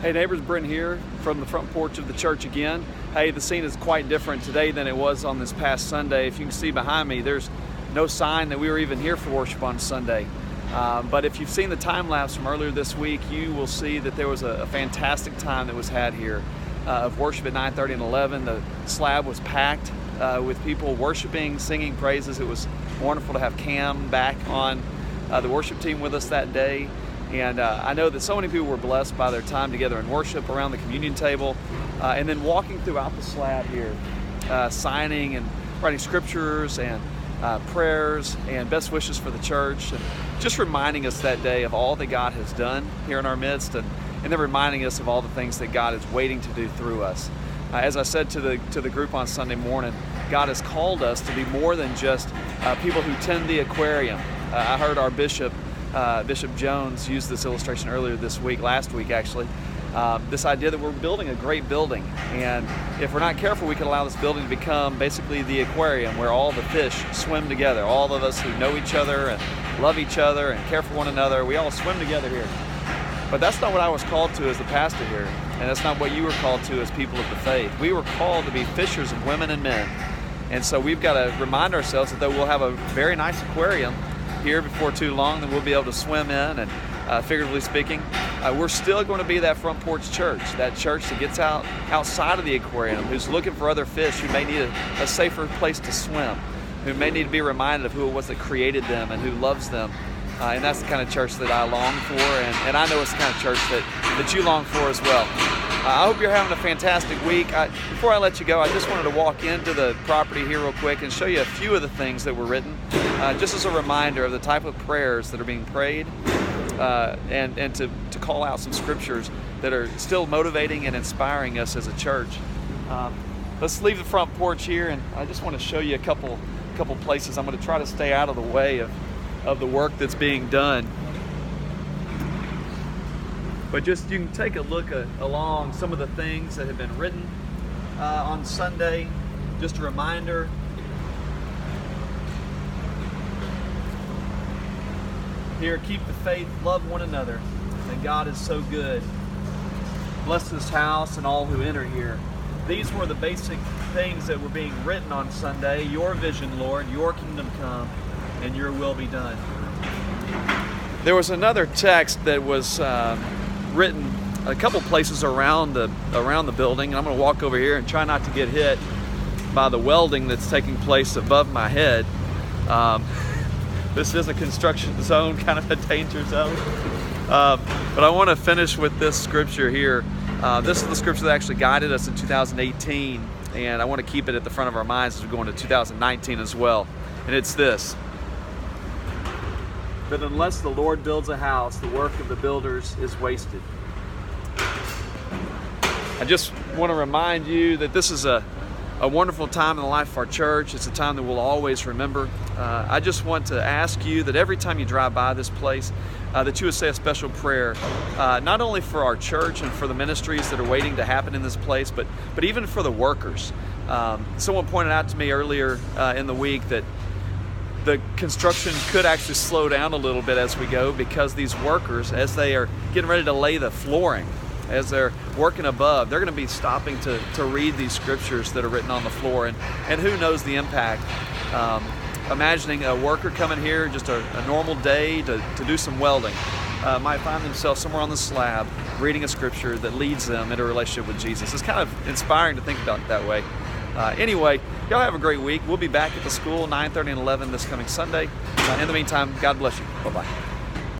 Hey neighbors, Brent here from the front porch of the church again. Hey, the scene is quite different today than it was on this past Sunday. If you can see behind me, there's no sign that we were even here for worship on Sunday. But if you've seen the time lapse from earlier this week, you will see that there was a fantastic time that was had here of worship at 9:30 and 11. The slab was packed with people worshiping, singing praises. It was wonderful to have Cam back on the worship team with us that day. And I know that so many people were blessed by their time together in worship around the communion table, and then walking throughout the slab here, signing and writing scriptures and prayers and best wishes for the church, and just reminding us that day of all that God has done here in our midst, and then reminding us of all the things that God is waiting to do through us. As I said to the group on Sunday morning, God has called us to be more than just people who tend the aquarium. I heard our Bishop Jones use this illustration earlier this week, last week actually, this idea that we're building a great building, and if we're not careful, we could allow this building to become basically the aquarium where all the fish swim together. All of us who know each other and love each other and care for one another, we all swim together here. But that's not what I was called to as the pastor here, and that's not what you were called to as people of the faith. We were called to be fishers of women and men, and so we've got to remind ourselves that though we'll have a very nice aquarium here before too long that we'll be able to swim in, and figuratively speaking, we're still going to be that front porch church, that church that gets outside of the aquarium, who's looking for other fish who may need a safer place to swim, who may need to be reminded of who it was that created them and who loves them. And that's the kind of church that I long for, and I know it's the kind of church that you long for as well. I hope you're having a fantastic week. Before I let you go, I just wanted to walk into the property here real quick and show you a few of the things that were written, just as a reminder of the type of prayers that are being prayed, and to call out some scriptures that are still motivating and inspiring us as a church. Let's leave the front porch here, and I just want to show you a couple places. I'm going to try to stay out of the way of the work that's being done. But just you can take a look along some of the things that have been written on Sunday. Just a reminder. Here, keep the faith, love one another, and God is so good. Bless this house and all who enter here. These were the basic things that were being written on Sunday. Your vision, Lord, your kingdom come, and your will be done. There was another text that was written a couple places around the building, and I'm going to walk over here and try not to get hit by the welding that's taking place above my head. This is a construction zone, kind of a danger zone. But I want to finish with this scripture here. This is the scripture that actually guided us in 2018, and I want to keep it at the front of our minds as we go into 2019 as well. And it's this: that unless the Lord builds a house, the work of the builders is wasted. I just want to remind you that this is a wonderful time in the life of our church. It's a time that we'll always remember. I just want to ask you that every time you drive by this place, that you would say a special prayer, not only for our church and for the ministries that are waiting to happen in this place, but even for the workers. Someone pointed out to me earlier in the week that the construction could actually slow down a little bit as we go, because these workers, as they are getting ready to lay the flooring, as they're working above, they're going to be stopping to read these scriptures that are written on the floor, and who knows the impact. Imagining a worker coming here just a normal day to do some welding might find themselves somewhere on the slab reading a scripture that leads them into a relationship with Jesus. It's kind of inspiring to think about it that way. Anyway, y'all have a great week. We'll be back at the school 9:30 and 11 this coming Sunday. In the meantime, God bless you. Bye-bye.